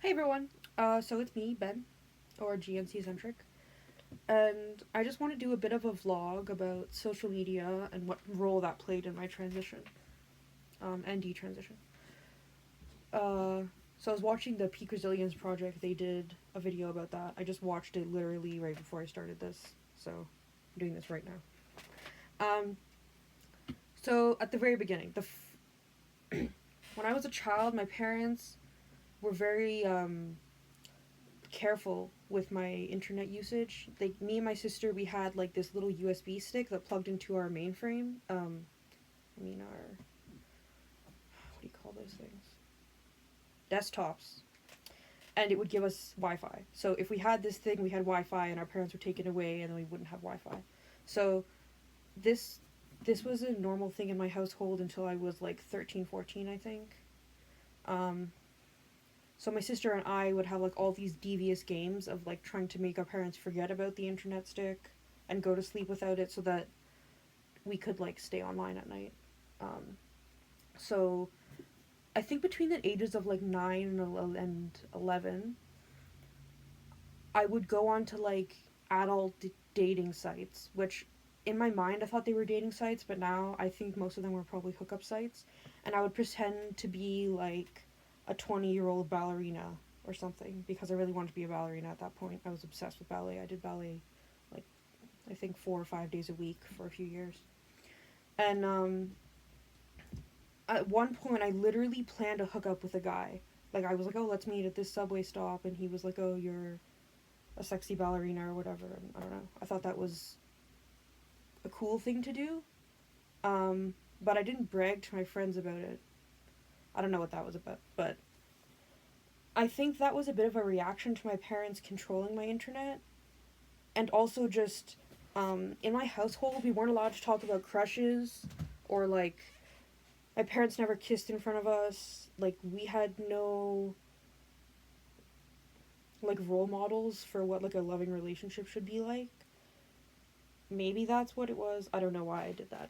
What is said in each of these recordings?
Hey everyone, so it's me, Ben, or GNC Centric, and I just want to do a bit of a vlog about social media and what role that played in my transition, and detransition. Uh, so I was watching the Peak Resilience Project, they did a video about that. I just watched it literally right before I started this, so I'm doing this right now. So at the very beginning, when I was a child, my parents were very, careful with my internet usage. Like me and my sister, we had like this little USB stick that plugged into our mainframe. Our what do you call those things? Desktops, and it would give us Wi-Fi. So if we had this thing, we had Wi-Fi, and our parents would take it away, and then we wouldn't have Wi-Fi. So this this was a normal thing in my household until I was like 13, 14, I think. Um, so my sister and I would have like all these devious games of like trying to make our parents forget about the internet stick and go to sleep without it so that we could like stay online at night. Um, so I think between the ages of like 9 and 11, I would go on to like adult dating sites, which in my mind I thought they were dating sites, but now I think most of them were probably hookup sites. And I would pretend to be like a 20-year-old ballerina or something because I really wanted to be a ballerina at that point. I was obsessed with ballet. I did ballet like I think 4 or 5 days a week for a few years. And at one point, I literally planned to hook up with a guy. Like, I was like, oh, let's meet at this subway stop. And he was like, oh, you're a sexy ballerina or whatever. And I don't know. I thought that was a cool thing to do. But I didn't brag to my friends about it. I don't know what that was about. But I think that was a bit of a reaction to my parents controlling my internet. And also just, in my household, we weren't allowed to talk about crushes or like my parents never kissed in front of us. Like we had no like role models for what like a loving relationship should be like. Maybe that's what it was. I don't know why I did that.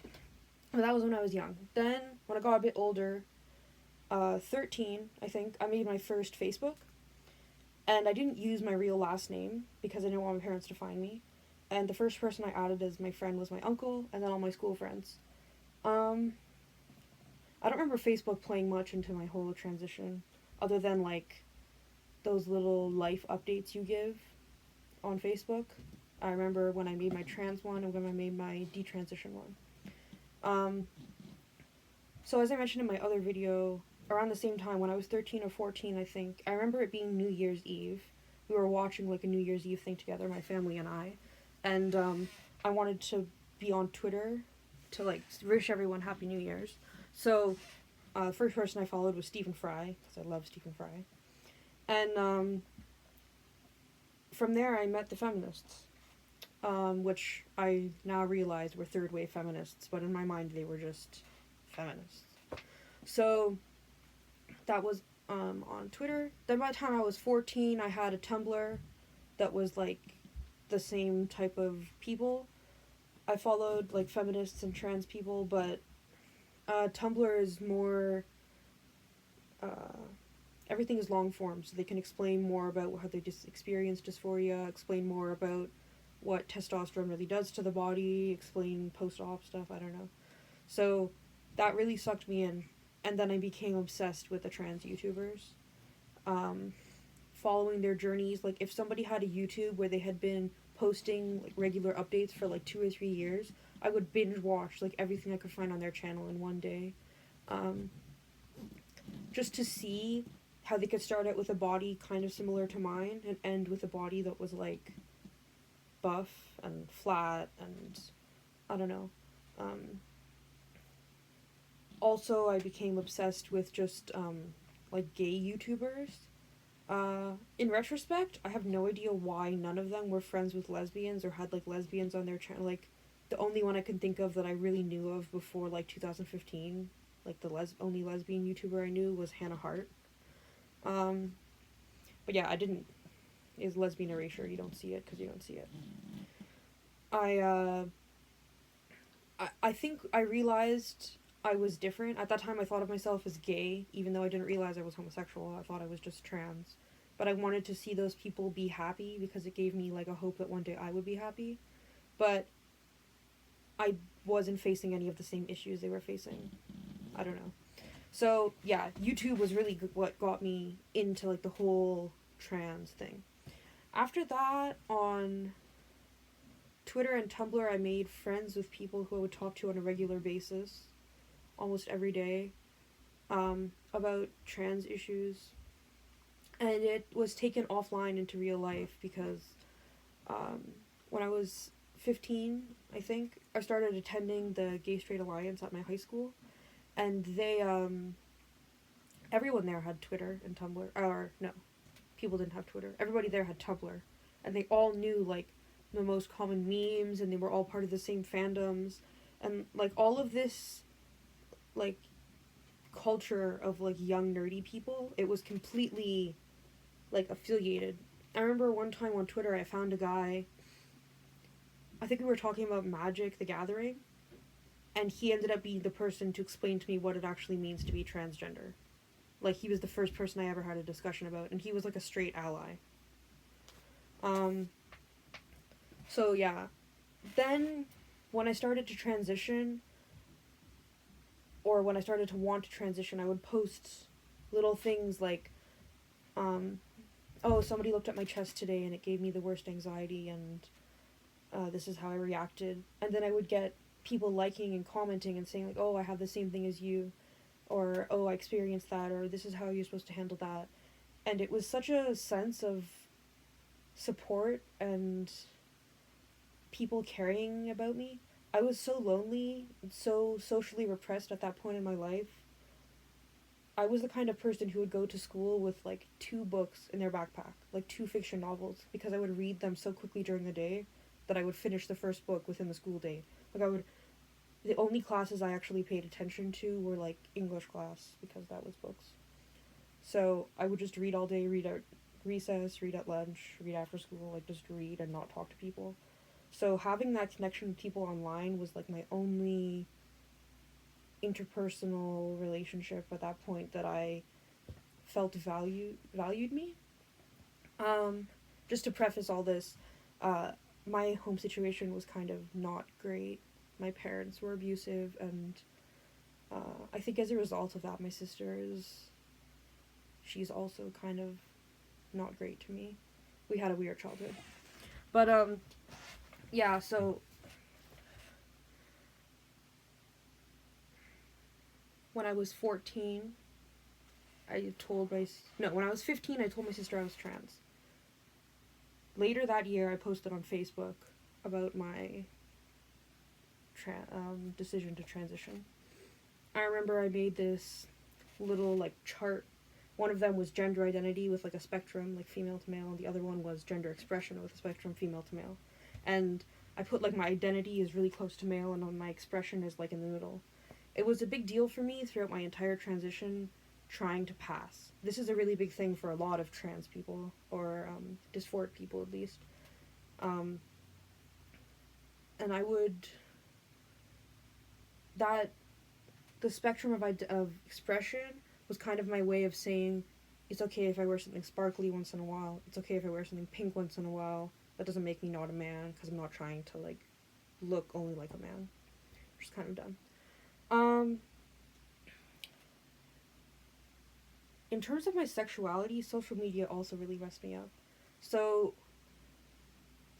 But that was when I was young. Then when I got a bit older, 13, I think, I made my first Facebook. And I didn't use my real last name because I didn't want my parents to find me. And the first person I added as my friend was my uncle and then all my school friends. Um, I don't remember Facebook playing much into my whole transition, other than like those little life updates you give on Facebook. I remember when I made my trans one and when I made my detransition one. Um, so as I mentioned in my other video, around the same time when I was 13 or 14, I think, I remember it being New Year's Eve. We were watching like a New Year's Eve thing together, my family and I. And I wanted to be on Twitter to like wish everyone Happy New Year's. So the first person I followed was Stephen Fry, because I love Stephen Fry. And from there, I met the feminists, which I now realize were third wave feminists, but in my mind, they were just feminists. So that was on Twitter. Then by the time I was 14, I had a Tumblr that was like the same type of people. I followed like feminists and trans people, but Tumblr is more. Everything is long form, so they can explain more about how they just experience dysphoria, explain more about what testosterone really does to the body, explain post-op stuff, I don't know. So that really sucked me in, and then I became obsessed with the trans YouTubers, um, following their journeys. Like if somebody had a YouTube where they had been posting like regular updates for like 2 or 3 years, I would binge watch like everything I could find on their channel in one day, um, just to see how they could start out with a body kind of similar to mine and end with a body that was like buff and flat and I don't know. Um, Also, I became obsessed with just like gay YouTubers. In retrospect, I have no idea why none of them were friends with lesbians or had like lesbians on their channel. Like the only one I can think of that I really knew of before like 2015, like the only lesbian YouTuber I knew was Hannah Hart. Um, but yeah, I didn't. Is lesbian erasure? You don't see it because you don't see it. I I think I realized I was different. At that time, I thought of myself as gay, even though I didn't realize I was homosexual. I thought I was just trans. but I wanted to see those people be happy because it gave me like a hope that one day I would be happy. But I wasn't facing any of the same issues they were facing. I don't know. So yeah, YouTube was really what got me into like the whole trans thing. After that, on Twitter and Tumblr, I made friends with people who I would talk to on a regular basis, almost every day, about trans issues. And it was taken offline into real life because when I was 15, I think, I started attending the Gay Straight Alliance at my high school. And they, everyone there had Twitter and Tumblr. Or, no, people didn't have Twitter. Everybody there had Tumblr. And they all knew, like, the most common memes, and they were all part of the same fandoms. And, like, all of this, like, culture of, like, young, nerdy people, it was completely, like, affiliated. I remember one time on Twitter I found a guy, I think we were talking about Magic the Gathering, and he ended up being the person to explain to me what it actually means to be transgender. Like, he was the first person I ever had a discussion about, and he was, like, a straight ally. So, yeah. Then, when I started to transition, or when I started to want to transition, I would post little things like, oh, somebody looked at my chest today and it gave me the worst anxiety, and this is how I reacted. And then I would get people liking and commenting and saying, like, oh, I have the same thing as you, or, oh, I experienced that, or this is how you're supposed to handle that. And it was such a sense of support and people caring about me. I was so lonely, so socially repressed at that point in my life. I was the kind of person who would go to school with, like, 2 books in their backpack, like 2 fiction novels, because I would read them so quickly during the day that I would finish the first book within the school day. Like, the only classes I actually paid attention to were, like, English class, because that was books. So I would just read all day, read at recess, read at lunch, read after school, like, just read and not talk to people. So having that connection with people online was, like, my only interpersonal relationship at that point that I felt valued me. Just to preface all this, my home situation was kind of not great. My parents were abusive, and I think as a result of that, my sister she's also kind of not great to me. We had a weird childhood. But, yeah, so when I was 14, when I was 15, I told my sister I was trans. Later that year, I posted on Facebook about my decision to transition. I remember I made this little, like, chart. One of them was gender identity with, like, a spectrum, like, female to male, and the other one was gender expression with a spectrum, female to male. And I put, like, my identity is really close to male, and my expression is, like, in the middle. It was a big deal for me throughout my entire transition trying to pass. This is a really big thing for a lot of trans people, or dysphoric people at least. And I would... the spectrum of expression was kind of my way of saying, it's okay if I wear something sparkly once in a while, it's okay if I wear something pink once in a while, that doesn't make me not a man, because I'm not trying to, like, look only like a man, which is kind of dumb. In terms of my sexuality, social media also really messed me up. So,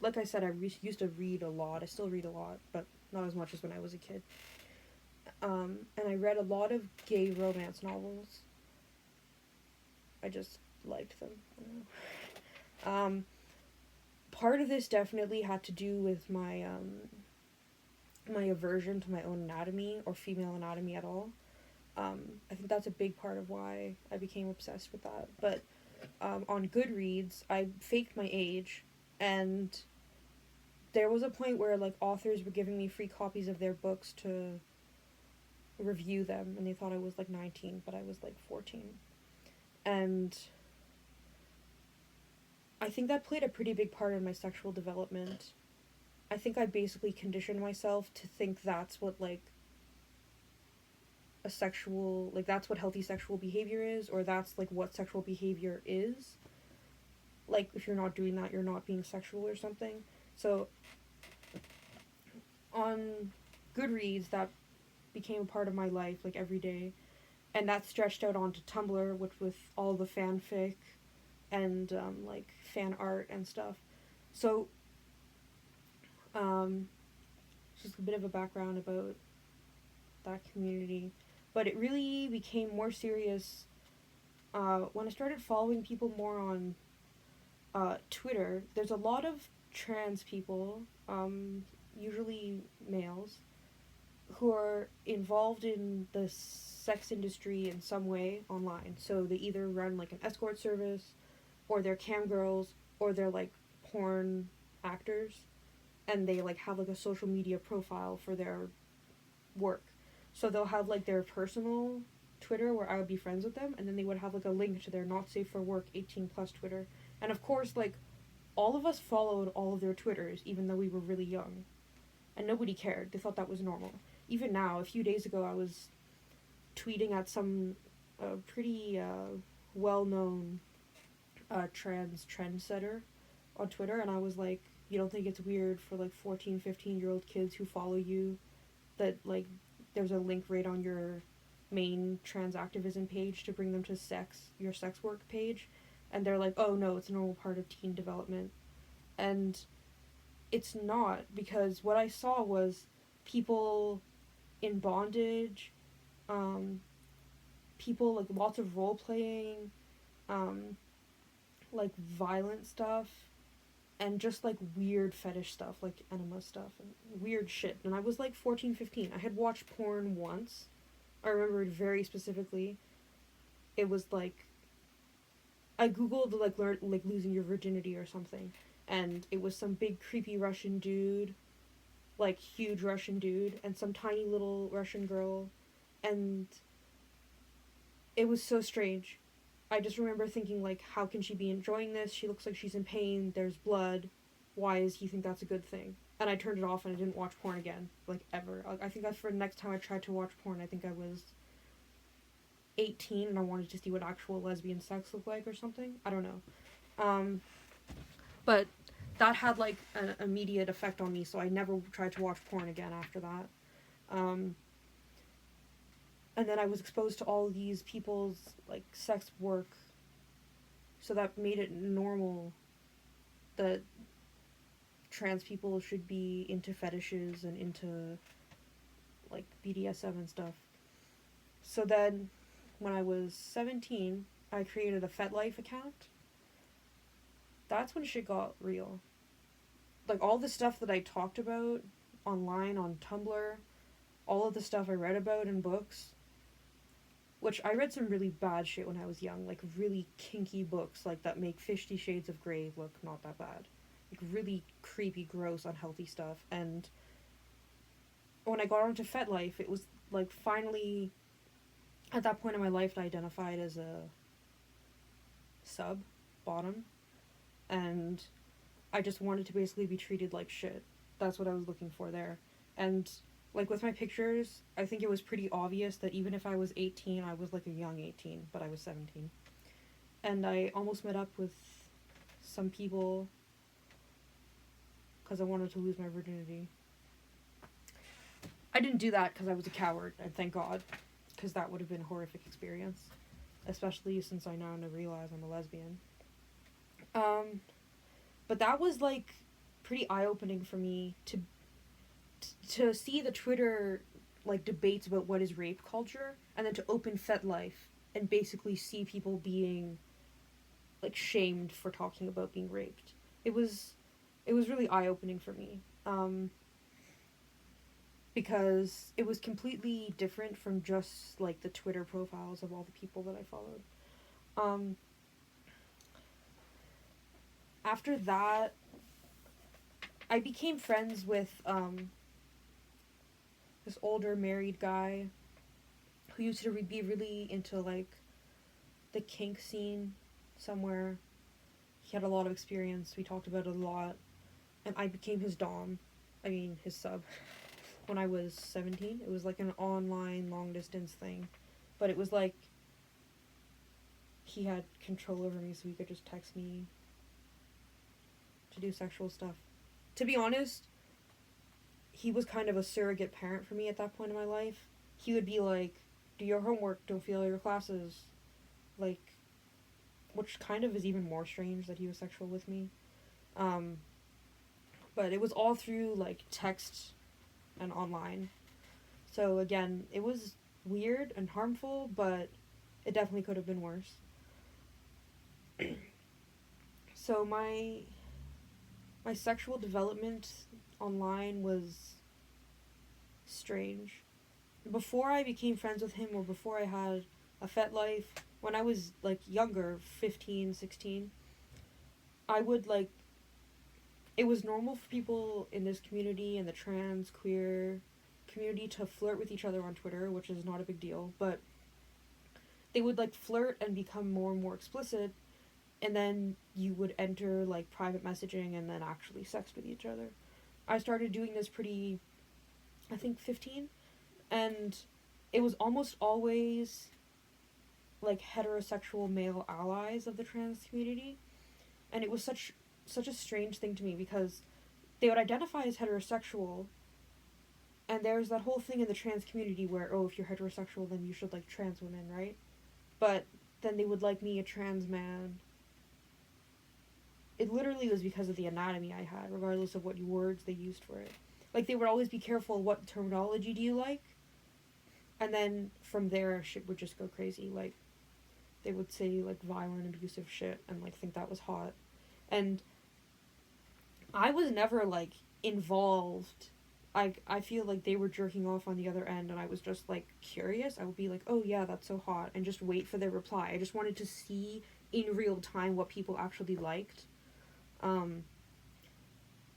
like I said, I used to read a lot. I still read a lot, but not as much as when I was a kid. And I read a lot of gay romance novels. I just liked them. I don't know. Part of this definitely had to do with my my aversion to my own anatomy, or female anatomy at all. I think that's a big part of why I became obsessed with that. But on Goodreads, I faked my age, and there was a point where, like, authors were giving me free copies of their books to review them, and they thought I was, like, 19, but I was, like, 14. And I think that played a pretty big part in my sexual development. I think I basically conditioned myself to think that's what, like, that's what healthy sexual behavior is, or that's, like, what sexual behavior is. like, if you're not doing that, you're not being sexual or something. So, on Goodreads, that became a part of my life, like, every day. And that stretched out onto Tumblr, which with all the fanfic and, like, fan art and stuff. So, just a bit of a background about that community. But it really became more serious when I started following people more on Twitter. There's a lot of trans people, usually males, who are involved in the sex industry in some way online. So they either run like an escort service, or they're cam girls, or they're like porn actors, and they like have like a social media profile for their work. So they'll have like their personal Twitter where I would be friends with them, and then they would have like a link to their not safe for work 18 plus Twitter. And of course, like, all of us followed all of their Twitters, even though we were really young. And nobody cared. They thought that was normal. Even now, a few days ago, I was tweeting at some pretty well-known trans trendsetter on Twitter, and I was like, you don't think it's weird for, like, 14, 15-year-old kids who follow you that, like, there's a link right on your main trans activism page to bring them to your sex work page? And they're like, oh no, it's a normal part of teen development. And it's not, because what I saw was people in bondage, people, like, lots of role-playing, like, violent stuff, and just, like, weird fetish stuff, like enema stuff, and weird shit. And I was, like, 14, 15. I had watched porn once. I remember it very specifically. It was, like, I googled, like, losing your virginity or something, and it was some big creepy Russian dude, like, huge Russian dude, and some tiny little Russian girl, and it was so strange. I just remember thinking, like, how can she be enjoying this? She looks like she's in pain, there's blood, why does he think that's a good thing? And I turned it off and I didn't watch porn again, like, ever. I think for the next time I tried to watch porn, I think I was 18 and I wanted to see what actual lesbian sex looked like or something. I don't know. But that had, like, an immediate effect on me, so I never tried to watch porn again after that. And then I was exposed to all these people's, like, sex work, so that made it normal that trans people should be into fetishes and into, like, BDSM and stuff. So then, when I was 17, I created a FetLife account. That's when shit got real. Like, all the stuff that I talked about online on Tumblr, all of the stuff I read about in books, which I read some really bad shit when I was young, like really kinky books, like, that make 50 Shades of Grey look not that bad. Like, really creepy, gross, unhealthy stuff. And when I got onto FetLife, it was, like, finally, at that point in my life, I identified as a sub, bottom, and I just wanted to basically be treated like shit. That's what I was looking for there. And, like, with my pictures, I think it was pretty obvious that even if I was 18, I was, like, a young 18, but I was 17. And I almost met up with some people because I wanted to lose my virginity. I didn't do that because I was a coward, and thank God, because that would have been a horrific experience, especially since I now realize I'm a lesbian. But that was, like, pretty eye-opening for me to see the Twitter, like, debates about what is rape culture, and then to open FetLife and basically see people being, like, shamed for talking about being raped. It was really eye-opening for me, because it was completely different from just, like, the Twitter profiles of all the people that I followed. After that, I became friends with this older married guy who used to be really into, like, the kink scene somewhere. He had a lot of experience. We talked about it a lot. And I became his dom. I mean, his sub. When I was 17. It was, like, an online long-distance thing. But it was, like, he had control over me, so he could just text me to do sexual stuff. To be honest, he was kind of a surrogate parent for me at that point in my life. He would be like, do your homework, don't fail your classes. Like, which kind of is even more strange that he was sexual with me. But it was all through, like, text and online. So, again, it was weird and harmful, but it definitely could have been worse. So, my sexual development online was strange. Before I became friends with him, or before I had a fet life, when I was, like, younger, 15, 16, I would, like, it was normal for people in this community, in the trans, queer community, to flirt with each other on Twitter, which is not a big deal, but they would, like, flirt and become more and more explicit, and then you would enter, like, private messaging and then actually sex with each other. I started doing this pretty, I think, 15, and it was almost always, like, heterosexual male allies of the trans community, and it was such a strange thing to me, because they would identify as heterosexual, and there's that whole thing in the trans community where, oh, if you're heterosexual, then you should like trans women, right? But then they would like me, a trans man. It literally was because of the anatomy I had, regardless of what words they used for it. Like, they would always be careful, what terminology do you like? And then from there, shit would just go crazy. Like, they would say, like, violent, abusive shit and, like, think that was hot. And I was never, like, involved. I feel like they were jerking off on the other end, and I was just, like, curious. I would be like, oh, yeah, that's so hot, and just wait for their reply. I just wanted to see in real time what people actually liked.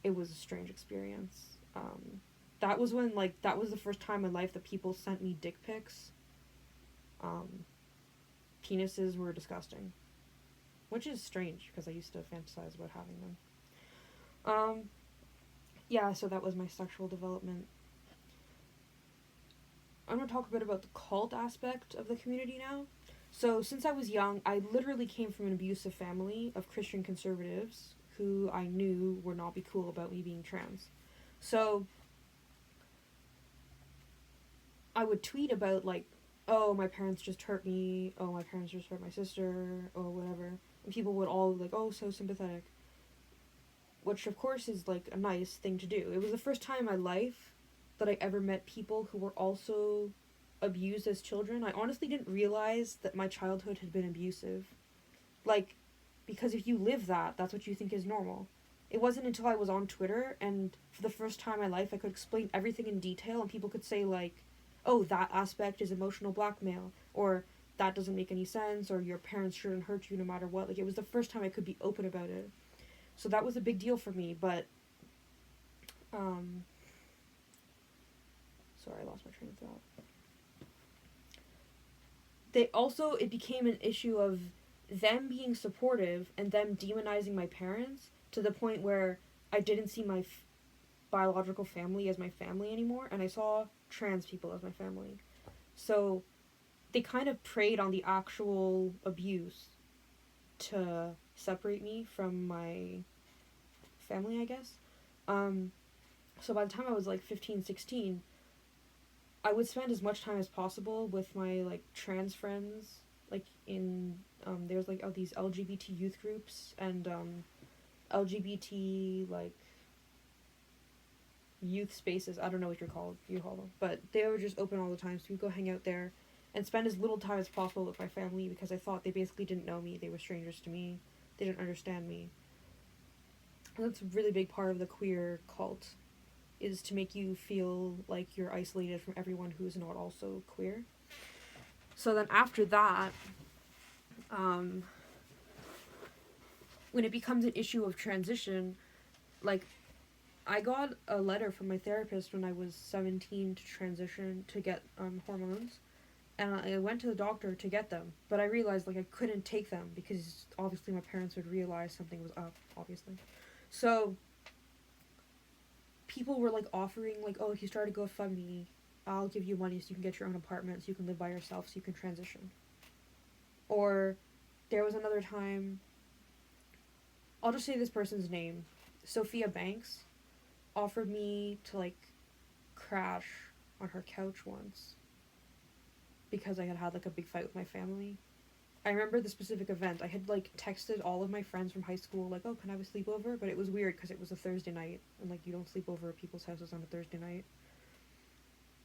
It was a strange experience. That was when, like, that was the first time in life that people sent me dick pics. Penises were disgusting. Which is strange, because I used to fantasize about having them. Yeah, so that was my sexual development. I'm going to talk a bit about the cult aspect of the community now. So, since I was young, I literally came from an abusive family of Christian conservatives who I knew would not be cool about me being trans. So, I would tweet about, like, oh, my parents just hurt me, oh, my parents just hurt my sister, or whatever. And people would all, like, oh, so sympathetic. Which, of course, is, like, a nice thing to do. It was the first time in my life that I ever met people who were also abused as children. I honestly didn't realize that my childhood had been abusive. Like, because if you live that, that's what you think is normal. It wasn't until I was on Twitter, and for the first time in my life, I could explain everything in detail, and people could say, like, oh, that aspect is emotional blackmail, or that doesn't make any sense, or your parents shouldn't hurt you no matter what. Like, it was the first time I could be open about it. So that was a big deal for me, but, sorry, I lost my train of thought. It became an issue of them being supportive and them demonizing my parents to the point where I didn't see my biological family as my family anymore, and I saw trans people as my family. So they kind of preyed on the actual abuse to separate me from my family, I guess. So by the time I was like 15, 16, I would spend as much time as possible with my like trans friends, like in there's like these LGBT youth groups and LGBT like youth spaces. I don't know what you call them, but they were just open all the time, so we'd go hang out there and spend as little time as possible with my family, because I thought they basically didn't know me. They were strangers to me. They didn't understand me. And that's a really big part of the queer cult, is to make you feel like you're isolated from everyone who is not also queer. So then after that, when it becomes an issue of transition, like, I got a letter from my therapist when I was 17 to transition to get hormones, and I went to the doctor to get them, but I realized, like, I couldn't take them because obviously my parents would realize something was up, obviously. So people were, like, offering, like, oh, if you start a GoFundMe, I'll give you money so you can get your own apartment, so you can live by yourself, so you can transition. Or there was another time, I'll just say this person's name, Sophia Banks offered me to, like, crash on her couch once because I had had, like, a big fight with my family. I remember the specific event. I had, like, texted all of my friends from high school, like, oh, can I have a sleepover? But it was weird because it was a Thursday night, and, like, you don't sleep over at people's houses on a Thursday night.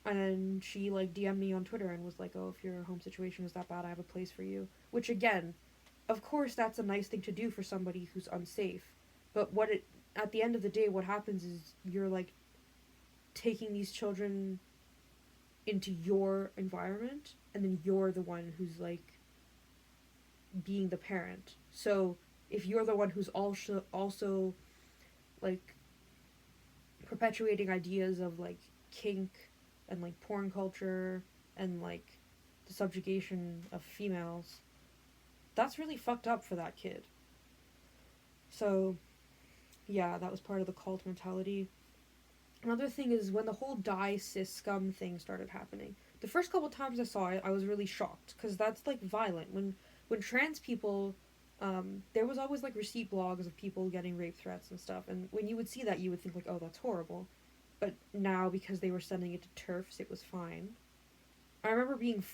And then she, like, DM'd me on Twitter and was like, oh, if your home situation is that bad, I have a place for you. Which, again, of course that's a nice thing to do for somebody who's unsafe. But at the end of the day, what happens is you're, like, taking these children into your environment, and then you're the one who's, like, being the parent. So if you're the one who's also like, perpetuating ideas of, like, kink and, like, porn culture and, like, the subjugation of females, that's really fucked up for that kid. So yeah, that was part of the cult mentality. Another thing is when the whole die cis scum thing started happening. The first couple times I saw it, I was really shocked because that's, like, violent. When trans people, there was always, like, receipt blogs of people getting rape threats and stuff, and when you would see that, you would think, like, oh, that's horrible. But now, because they were sending it to TERFs, it was fine. I remember being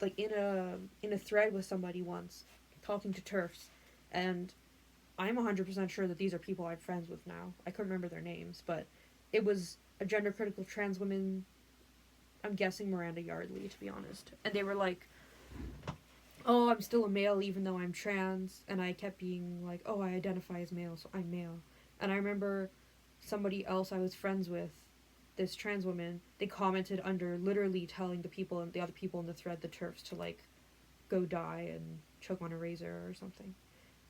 like, in a thread with somebody once, talking to TERFs, and I'm 100% sure that these are people I'm friends with now. I couldn't remember their names, but it was a gender critical trans woman. I'm guessing Miranda Yardley, to be honest. And they were like, oh, I'm still a male even though I'm trans. And I kept being like, oh, I identify as male, so I'm male. And I remember somebody else I was friends with, this trans woman, they commented under literally telling the other people in the thread, the TERFs, to, like, go die and choke on a razor or something.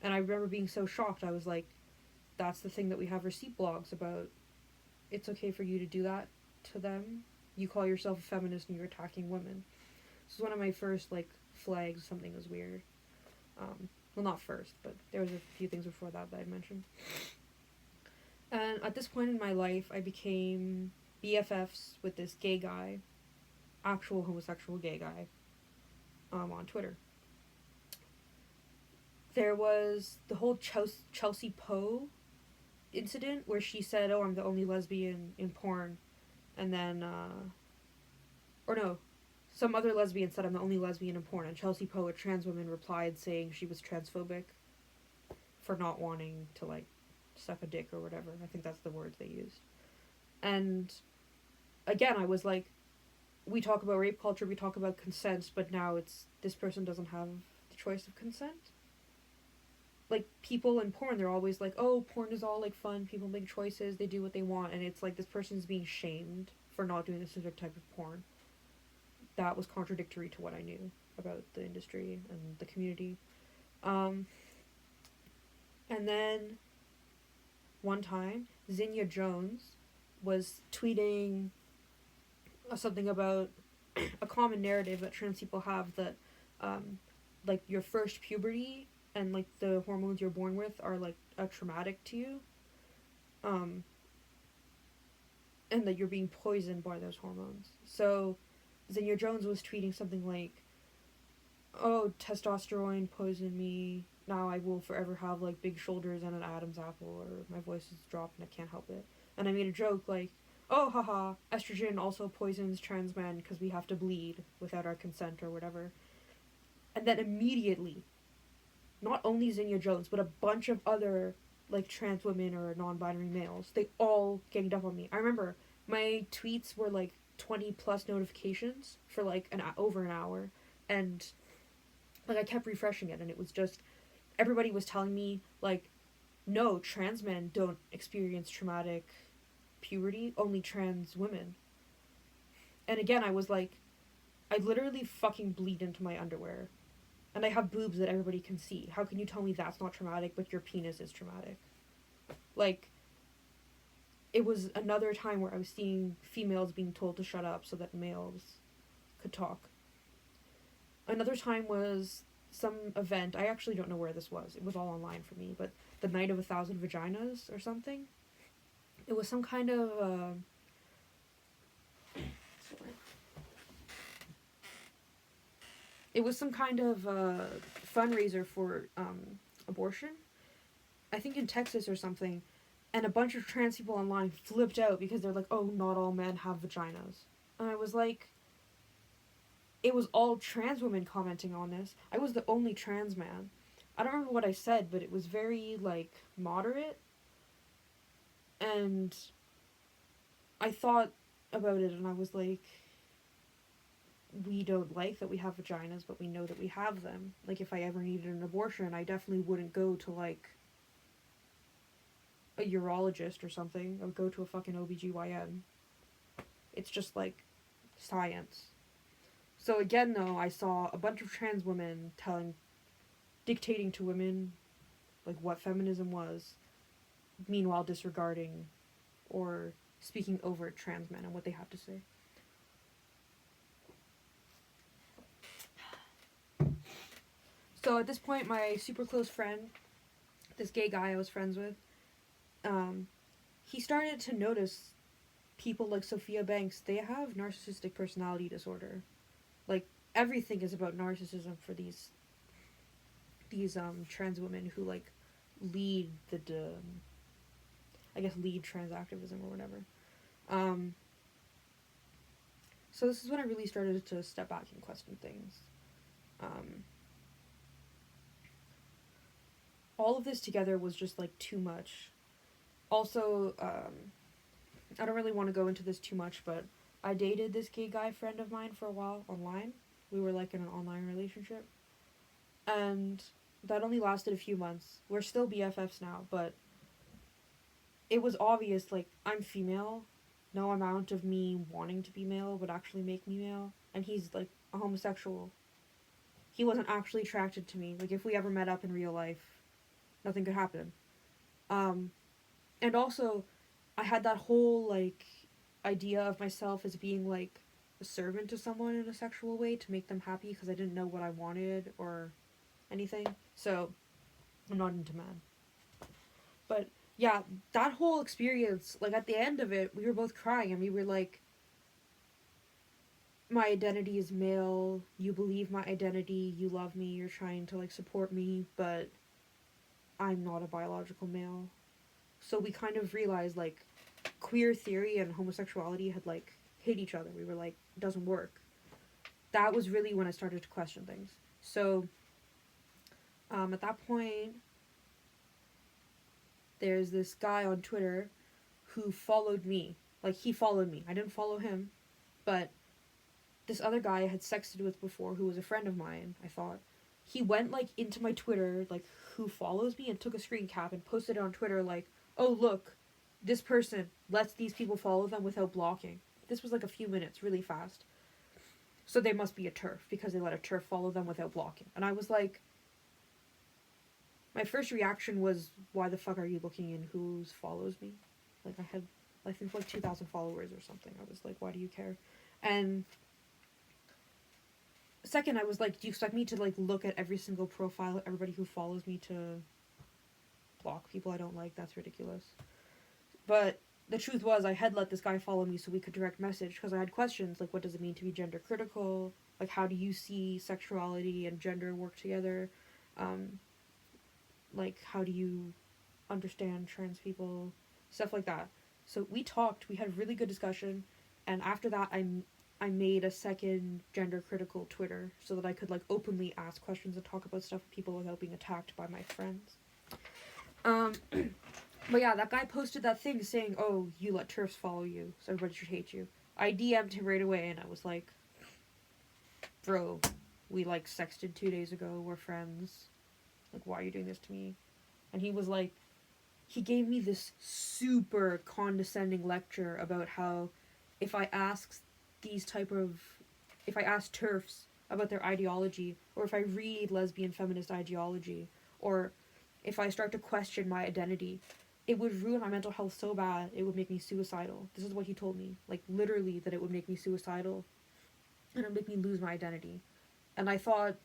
And I remember being so shocked. I was like, that's the thing that we have receipt blogs about. It's okay for you to do that to them. You call yourself a feminist and you're attacking women. This is one of my first, like, flags something was weird. Well, not first, but there was a few things before that I mentioned. And at this point in my life, I became BFFs with this gay guy, actual homosexual gay guy, on Twitter. There was the whole Chelsea Poe incident where she said, oh, I'm the only lesbian in porn. And then, or no, some other lesbian said I'm the only lesbian in porn. And Chelsea Poe, a trans woman, replied saying she was transphobic for not wanting to, like, suck a dick or whatever. I think that's the words they used. And again, I was like, we talk about rape culture, we talk about consent, but now it's, this person doesn't have the choice of consent. Like, people in porn, they're always like, oh, porn is all, like, fun, people make choices, they do what they want, and it's like this person's being shamed for not doing this specific type of porn. That was contradictory to what I knew about the industry and the community. And then one time, Zinnia Jones was tweeting something about a common narrative that trans people have that, like, your first puberty and, like, the hormones you're born with are, like, traumatic to you. And that you're being poisoned by those hormones. So, Zinnia Jones was tweeting something like, oh, testosterone poisoned me, now I will forever have, like, big shoulders and an Adam's apple, or my voice is dropped and I can't help it. And I made a joke like, oh, haha, estrogen also poisons trans men because we have to bleed without our consent or whatever. And then immediately, not only Zinnia Jones, but a bunch of other, like, trans women or non-binary males, they all ganged up on me. I remember my tweets were, like, 20 plus notifications for, like, over an hour, and, like, I kept refreshing it, and it was just, everybody was telling me, like, no, trans men don't experience traumatic puberty, only trans women. And again, I was like, I literally fucking bleed into my underwear. And I have boobs that everybody can see. How can you tell me that's not traumatic, but your penis is traumatic? Like, it was another time where I was seeing females being told to shut up so that males could talk. Another time was some event. I actually don't know where this was. It was all online for me, but the Night of 1,000 Vaginas or something. It was some kind of, it was some kind of fundraiser for abortion. I think in Texas or something. And a bunch of trans people online flipped out because they're like, oh, not all men have vaginas. And I was like, it was all trans women commenting on this. I was the only trans man. I don't remember what I said, but it was very, like, moderate. And I thought about it and I was like, we don't like that we have vaginas, but we know that we have them. Like, if I ever needed an abortion, I definitely wouldn't go to, like, a urologist or something. I would go to a fucking OBGYN. It's just, like, science. So again, though, I saw a bunch of trans women dictating to women, like, what feminism was, meanwhile disregarding or speaking over trans men and what they have to say. So at this point, my super close friend, this gay guy I was friends with, he started to notice people like Sophia Banks. They have narcissistic personality disorder. Like, everything is about narcissism for these trans women who, like, lead lead trans activism or whatever. So this is when I really started to step back and question things. All of this together was just, like, too much. Also, I don't really want to go into this too much, but I dated this gay guy friend of mine for a while online. We were, like, in an online relationship. And that only lasted a few months. We're still BFFs now, but it was obvious, like, I'm female. No amount of me wanting to be male would actually make me male. And he's, like, a homosexual. He wasn't actually attracted to me. Like, if we ever met up in real life, nothing could happen. And also, I had that whole, like, idea of myself as being, like, a servant to someone in a sexual way to make them happy because I didn't know what I wanted or anything. So, I'm not into men. But, yeah, that whole experience, like, at the end of it, we were both crying and we were like, my identity is male, you believe my identity, you love me, you're trying to, like, support me, but I'm not a biological male. So we kind of realized, like, queer theory and homosexuality had, like, hit each other. We were like, it doesn't work. That was really when I started to question things. So, at that point, there's this guy on Twitter who followed me. Like, he followed me. I didn't follow him, but this other guy I had sexted with before who was a friend of mine, I thought. He went, like, into my Twitter, like, who follows me, and took a screen cap and posted it on Twitter, like, oh, look, this person lets these people follow them without blocking. This was, like, a few minutes, really fast. So they must be a TERF, because they let a TERF follow them without blocking. And I was like, my first reaction was, why the fuck are you looking in who follows me? Like, I had, I think, like, 2,000 followers or something. I was like, why do you care? And second, I was like, do you expect me to, like, look at every single profile of everybody who follows me to block people I don't like? That's ridiculous. But the truth was, I had let this guy follow me so we could direct message, because I had questions, like, what does it mean to be gender critical? Like, how do you see sexuality and gender work together? Like, how do you understand trans people? Stuff like that. So we talked, we had a really good discussion, and after that, I made a second gender critical Twitter so that I could, like, openly ask questions and talk about stuff with people without being attacked by my friends. But yeah, that guy posted that thing saying, oh, you let TERFs follow you, so everybody should hate you. I DM'd him right away, and I was like, bro, we, like, sexted 2 days ago, we're friends. Like, why are you doing this to me? And he was like, he gave me this super condescending lecture about how if I ask TERFs about their ideology, or if I read lesbian feminist ideology, or if I start to question my identity, it would ruin my mental health so bad, it would make me suicidal. This is what he told me. Like, literally, that it would make me suicidal. And it would make me lose my identity. And I thought,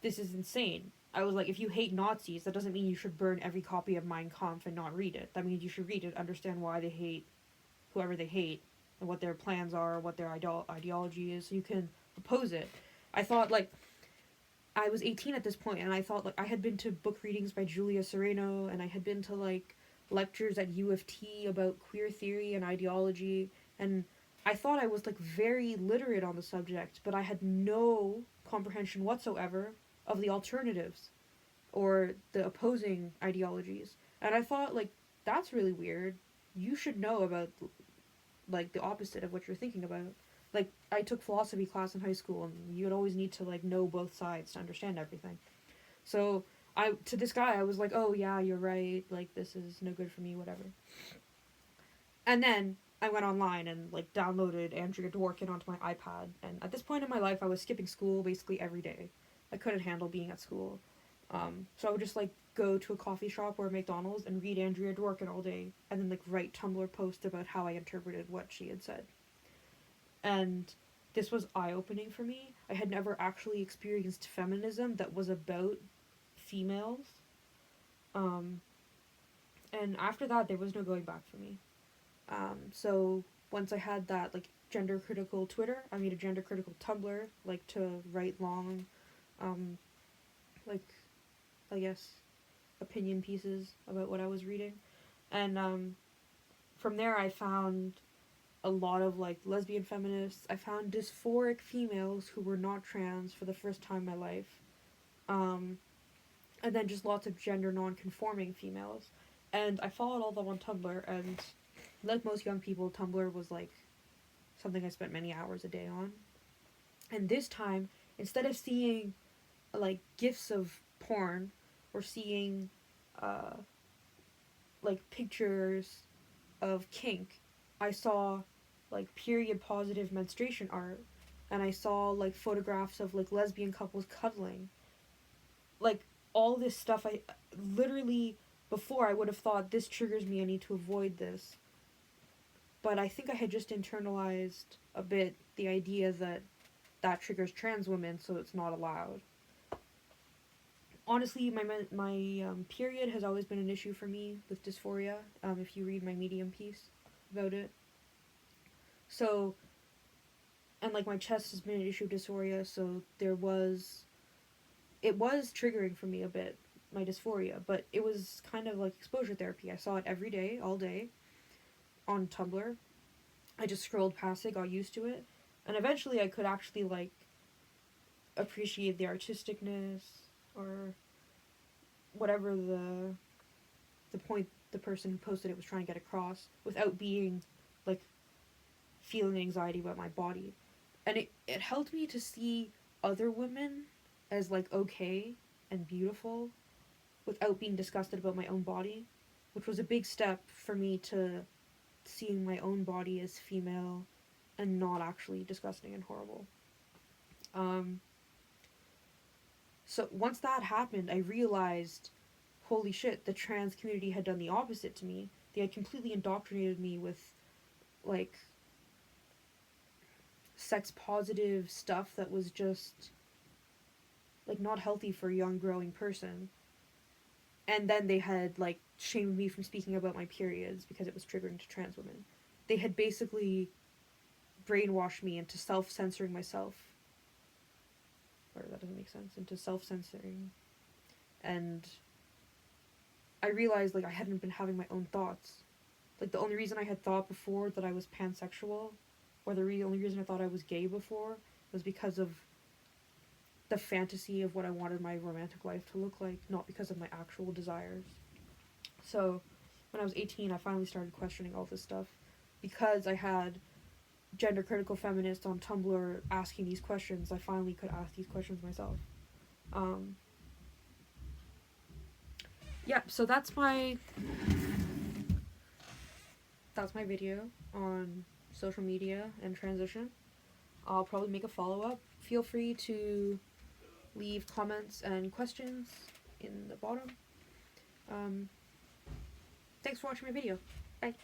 this is insane. I was like, if you hate Nazis, that doesn't mean you should burn every copy of Mein Kampf and not read it. That means you should read it, understand why they hate whoever they hate, and what their plans are, what their ideology is, so you can oppose it. I thought, like, I was 18 at this point, and I thought, like, I had been to book readings by Julia Sereno, and I had been to, like, lectures at U of T about queer theory and ideology, and I thought I was like very literate on the subject, but I had no comprehension whatsoever of the alternatives or the opposing ideologies. And I thought, like, that's really weird. You should know about, like, the opposite of what you're thinking about. Like, I took philosophy class in high school, and you would always need to, like, know both sides to understand everything. So, to this guy, I was like, oh, yeah, you're right. Like, this is no good for me, whatever. And then I went online and, like, downloaded Andrea Dworkin onto my iPad. And at this point in my life, I was skipping school basically every day. I couldn't handle being at school. So I would just, like, go to a coffee shop or a McDonald's and read Andrea Dworkin all day, and then, like, write Tumblr posts about how I interpreted what she had said. And this was eye-opening for me. I had never actually experienced feminism that was about females. And after that, there was no going back for me. So once I had that, like, gender critical Twitter, I made a gender critical Tumblr, like, to write long, like, I guess, opinion pieces about what I was reading. And from there I found a lot of, like, lesbian feminists. I found dysphoric females who were not trans for the first time in my life. And then just lots of gender non-conforming females. And I followed all of them on Tumblr, and like most young people, Tumblr was, like, something I spent many hours a day on. And this time, instead of seeing, like, gifs of porn, or seeing, like, pictures of kink, I saw, like, period positive menstruation art, and I saw, like, photographs of, like, lesbian couples cuddling. Like, all this stuff, I literally, before I would have thought, this triggers me, I need to avoid this. But I think I had just internalized a bit the idea that that triggers trans women, so it's not allowed. Honestly, my period has always been an issue for me with dysphoria, if you read my Medium piece about it. So, and, like, my chest has been an issue of dysphoria, so it was triggering for me a bit, my dysphoria, but it was kind of like exposure therapy. I saw it every day, all day, on Tumblr. I just scrolled past it, got used to it, and eventually I could actually, like, appreciate the artisticness, or whatever the point the person who posted it was trying to get across, without being, like, feeling anxiety about my body. And it helped me to see other women as, like, okay and beautiful without being disgusted about my own body, which was a big step for me to seeing my own body as female and not actually disgusting and horrible. So once that happened, I realized, holy shit, the trans community had done the opposite to me. They had completely indoctrinated me with, like, sex positive stuff that was just, like, not healthy for a young growing person. And then they had, like, shamed me from speaking about my periods because it was triggering to trans women. They had basically brainwashed me into self-censoring myself. Or that doesn't make sense. Into self-censoring. And I realized, like, I hadn't been having my own thoughts. Like, the only reason I had thought before that I was pansexual, or the only reason I thought I was gay before, was because of the fantasy of what I wanted my romantic life to look like, not because of my actual desires. So, when I was 18, I finally started questioning all this stuff, because I had gender critical feminists on Tumblr asking these questions. I finally could ask these questions myself. Yeah, so that's my video on social media and transition. I'll probably make a follow-up. Feel free to leave comments and questions in the bottom. Thanks for watching my video. Bye.